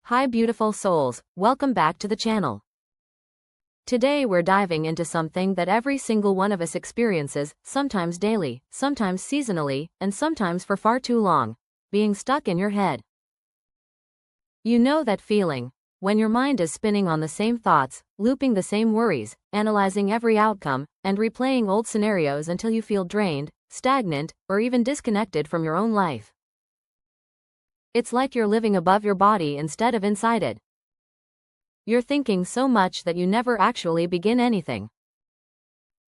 Hi beautiful souls, welcome back to the channel. Today we're diving into something that every single one of us experiences, sometimes daily, sometimes seasonally, and sometimes for far too long: being stuck in your head. You know that feeling, when your mind is spinning on the same thoughts, looping the same worries, analyzing every outcome, and replaying old scenarios until you feel drained, stagnant, or even disconnected from your own life. It's like you're living above your body instead of inside it. You're thinking so much that you never actually begin anything.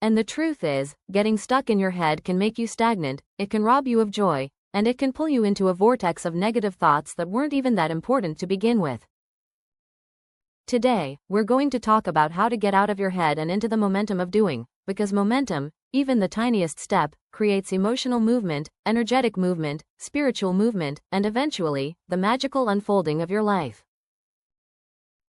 And the truth is, getting stuck in your head can make you stagnant, it can rob you of joy, and it can pull you into a vortex of negative thoughts that weren't even that important to begin with. Today, we're going to talk about how to get out of your head and into the momentum of doing, because momentum, even the tiniest step, creates emotional movement, energetic movement, spiritual movement, and eventually, the magical unfolding of your life.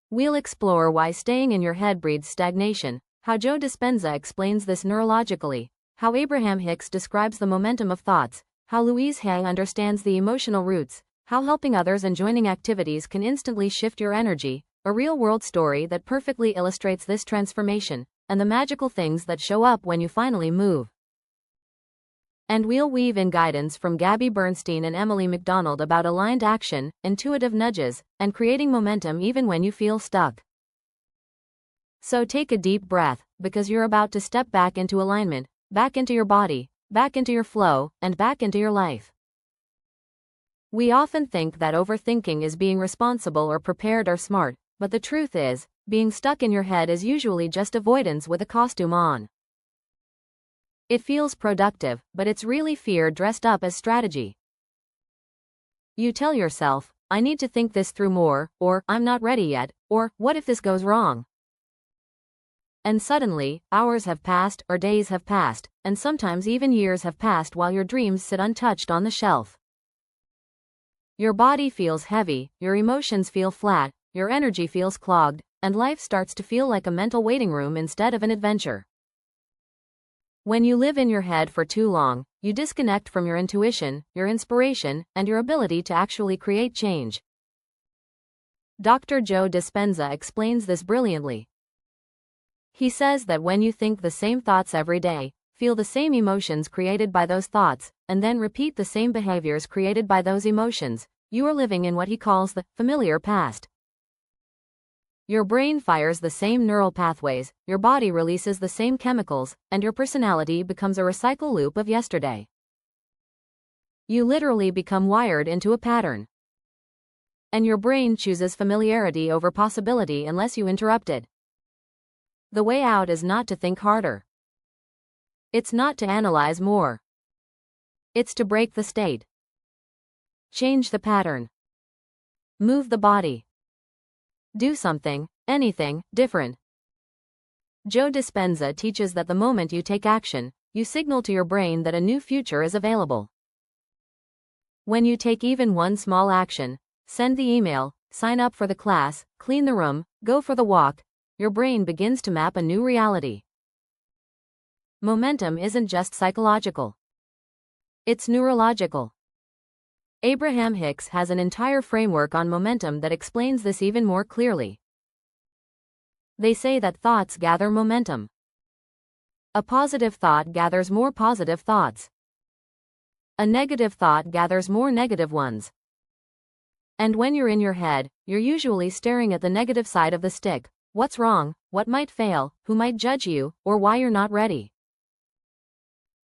We'll explore why staying in your head breeds stagnation, how Joe Dispenza explains this neurologically, how Hicks describes the momentum of thoughts, how Louise Hay understands the emotional roots, how helping others and joining activities can instantly shift your energy, a real-world story that perfectly illustrates this transformation, and the magical things that show up when you finally move. And we'll weave in guidance from Gabby Bernstein and Emily McDonald about aligned action, intuitive nudges, and creating momentum even when you feel stuck. So take a deep breath, because you're about to step back into alignment, back into your body, back into your flow, and back into your life. We often think that overthinking is being responsible or prepared or smart, but the truth is, being stuck in your head is usually just avoidance with a costume on. It feels productive, but it's really fear dressed up as strategy. You tell yourself, I need to think this through more, or I'm not ready yet, or what if this goes wrong? And suddenly, hours have passed, or days have passed, and sometimes even years have passed while your dreams sit untouched on the shelf. Your body feels heavy, your emotions feel flat, your energy feels clogged, and life starts to feel like a mental waiting room instead of an adventure. When you live in your head for too long, you disconnect from your intuition, your inspiration, and your ability to actually create change. Dr. Joe Dispenza explains this brilliantly. He says that when you think the same thoughts every day, feel the same emotions created by those thoughts, and then repeat the same behaviors created by those emotions, you are living in what he calls the familiar past. Your brain fires the same neural pathways, your body releases the same chemicals, and your personality becomes a recycle loop of yesterday. You literally become wired into a pattern. And your brain chooses familiarity over possibility unless you interrupt it. The way out is not to think harder. It's not to analyze more. It's to break the state. Change the pattern. Move the body. Do something, anything, different. Joe Dispenza teaches that the moment you take action, you signal to your brain that a new future is available. When you take even one small action, send the email, sign up for the class, clean the room, go for the walk, your brain begins to map a new reality. Momentum isn't just psychological. It's neurological. Hicks has an entire framework on momentum that explains this even more clearly. They say that thoughts gather momentum. A positive thought gathers more positive thoughts. A negative thought gathers more negative ones. And when you're in your head, you're usually staring at the negative side of the stick: what's wrong, what might fail, who might judge you, or why you're not ready.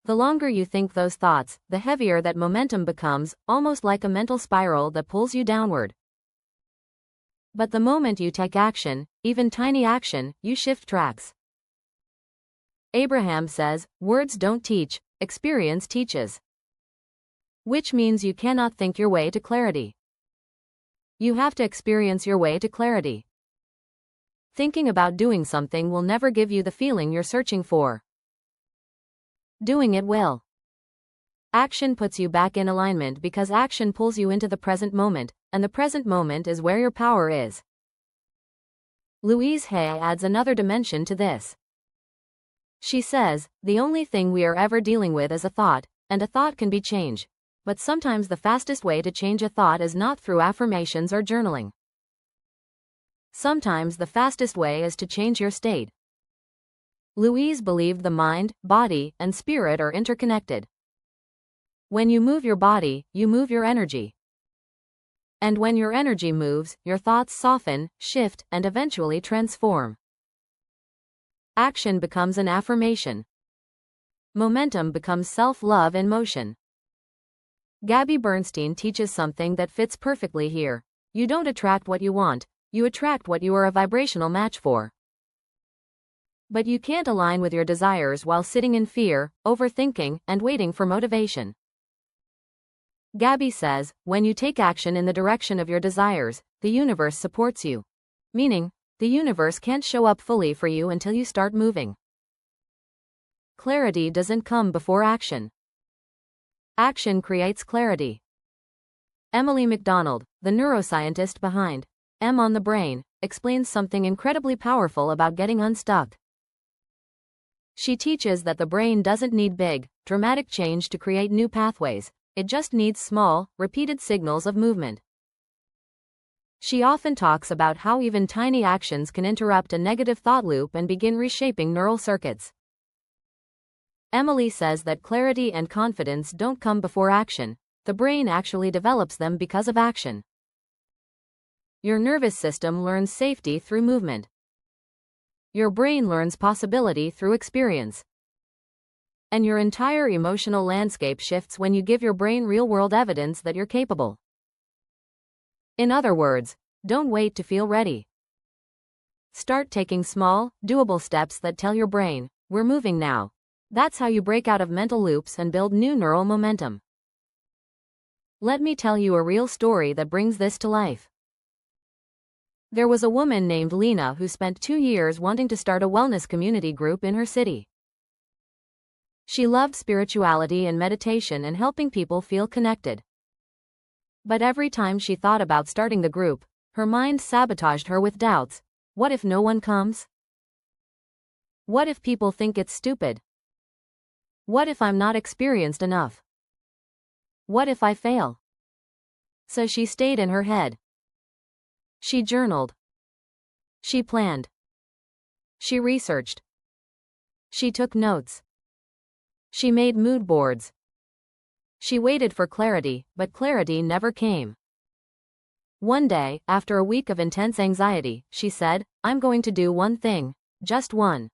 The longer you think those thoughts, the heavier that momentum becomes, almost like a mental spiral that pulls you downward. But the moment you take action, even tiny action, you shift tracks. Abraham says, words don't teach, experience teaches. Which means you cannot think your way to clarity. You have to experience your way to clarity. Thinking about doing something will never give you the feeling you're searching for. Doing it will. Action puts you back in alignment because action pulls you into the present moment, and the present moment is where your power is. Louise Hay adds another dimension to this. She says, the only thing we are ever dealing with is a thought, and a thought can be changed. But sometimes the fastest way to change a thought is not through affirmations or journaling. Sometimes the fastest way is to change your state. Louise believed the mind, body, and spirit are interconnected. When you move your body, you move your energy. And when your energy moves, your thoughts soften, shift, and eventually transform. Action becomes an affirmation. Momentum becomes self-love in motion. Gabby Bernstein teaches something that fits perfectly here. You don't attract what you want, you attract what you are a vibrational match for. But you can't align with your desires while sitting in fear, overthinking, and waiting for motivation. Gabby says, when you take action in the direction of your desires, the universe supports you. Meaning, the universe can't show up fully for you until you start moving. Clarity doesn't come before action. Action creates clarity. Emily McDonald, the neuroscientist behind M on the Brain, explains something incredibly powerful about getting unstuck. She teaches that the brain doesn't need big, dramatic change to create new pathways, it just needs small, repeated signals of movement. She often talks about how even tiny actions can interrupt a negative thought loop and begin reshaping neural circuits. Emily says that clarity and confidence don't come before action, the brain actually develops them because of action. Your nervous system learns safety through movement. Your brain learns possibility through experience. And your entire emotional landscape shifts when you give your brain real-world evidence that you're capable. In other words, don't wait to feel ready. Start taking small, doable steps that tell your brain, we're moving now. That's how you break out of mental loops and build new neural momentum. Let me tell you a real story that brings this to life. There was a woman named Lena who spent 2 years wanting to start a wellness community group in her city. She loved spirituality and meditation and helping people feel connected. But every time she thought about starting the group, her mind sabotaged her with doubts. What if no one comes? What if people think it's stupid? What if I'm not experienced enough? What if I fail? So she stayed in her head. She journaled. She planned. She researched. She took notes. She made mood boards. She waited for clarity, but clarity never came. One day, after a week of intense anxiety, she said, I'm going to do one thing, just one.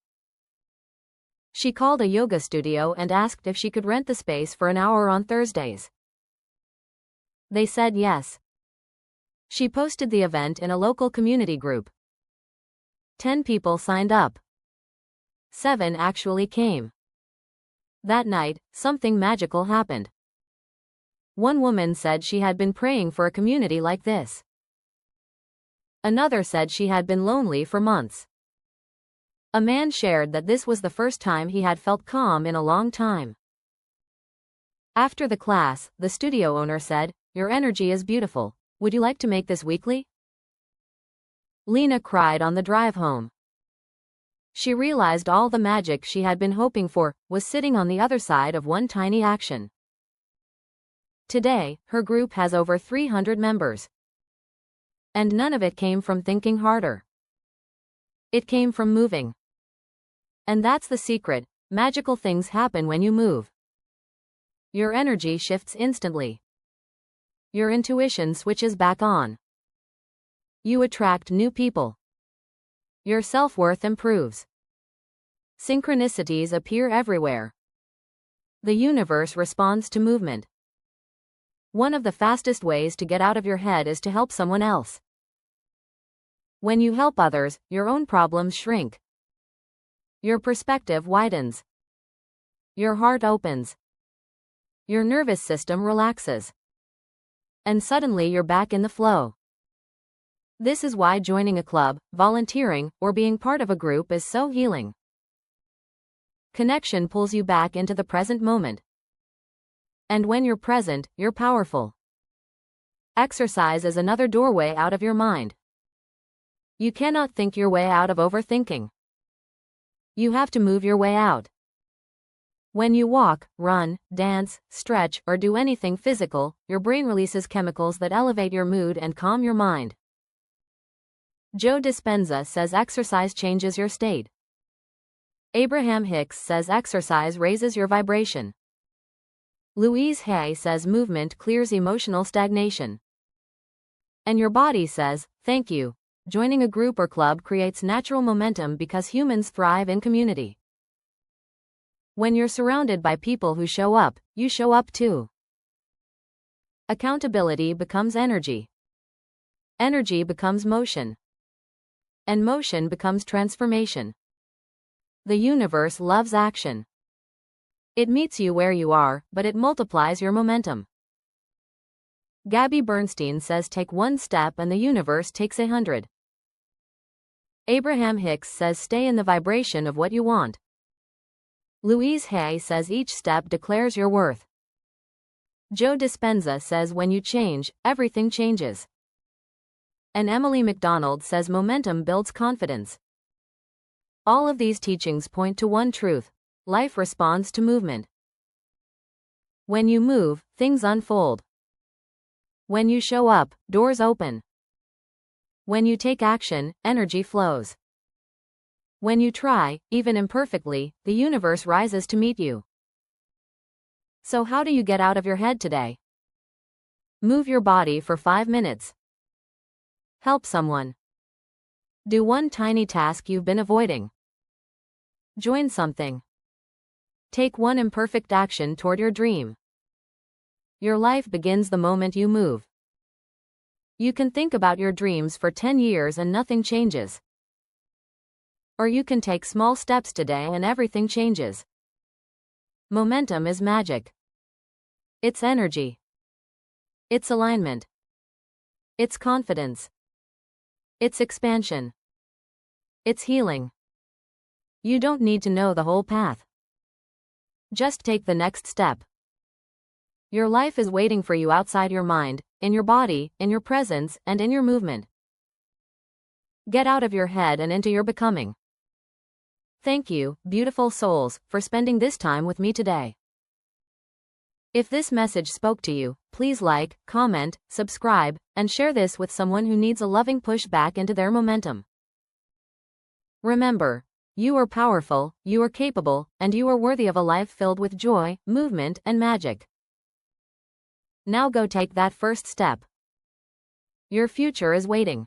She called a yoga studio and asked if she could rent the space for an hour on Thursdays. They said yes. She posted the event in a local community group. 10 people signed up. 7 actually came. That night, something magical happened. One woman said she had been praying for a community like this. Another said she had been lonely for months. A man shared that this was the first time he had felt calm in a long time. After the class, the studio owner said, your energy is beautiful. Would you like to make this weekly? Lena cried on the drive home. She realized all the magic she had been hoping for was sitting on the other side of one tiny action. Today, her group has over 300 members. And none of it came from thinking harder. It came from moving. And that's the secret, magical things happen when you move. Your energy shifts instantly. Your intuition switches back on. You attract new people. Your self-worth improves. Synchronicities appear everywhere. The universe responds to movement. One of the fastest ways to get out of your head is to help someone else. When you help others, your own problems shrink. Your perspective widens. Your heart opens. Your nervous system relaxes. And suddenly you're back in the flow. This is why joining a club, volunteering, or being part of a group is so healing. Connection pulls you back into the present moment. And when you're present, you're powerful. Exercise is another doorway out of your mind. You cannot think your way out of overthinking. You have to move your way out. When you walk, run, dance, stretch, or do anything physical, your brain releases chemicals that elevate your mood and calm your mind. Joe Dispenza says exercise changes your state. Hicks says exercise raises your vibration. Louise Hay says movement clears emotional stagnation. And your body says, thank you. Joining a group or club creates natural momentum because humans thrive in community. When you're surrounded by people who show up, you show up too. Accountability becomes energy. Energy becomes motion. And motion becomes transformation. The universe loves action. It meets you where you are, but it multiplies your momentum. Gabby Bernstein says take one step and the universe takes 100. Hicks says stay in the vibration of what you want. Louise Hay says each step declares your worth. Joe Dispenza says when you change, everything changes. And Emily McDonald says momentum builds confidence. All of these teachings point to one truth: life responds to movement. When you move, things unfold. When you show up, doors open. When you take action, energy flows. When you try, even imperfectly, the universe rises to meet you. So how do you get out of your head today? Move your body for 5 minutes. Help someone. Do one tiny task you've been avoiding. Join something. Take one imperfect action toward your dream. Your life begins the moment you move. You can think about your dreams for 10 years and nothing changes. Or you can take small steps today and everything changes. Momentum is magic. It's energy. It's alignment. It's confidence. It's expansion. It's healing. You don't need to know the whole path. Just take the next step. Your life is waiting for you outside your mind, in your body, in your presence, and in your movement. Get out of your head and into your becoming. Thank you, beautiful souls, for spending this time with me today. If this message spoke to you, please like, comment, subscribe, and share this with someone who needs a loving push back into their momentum. Remember, you are powerful, you are capable, and you are worthy of a life filled with joy, movement, and magic. Now go take that first step. Your future is waiting.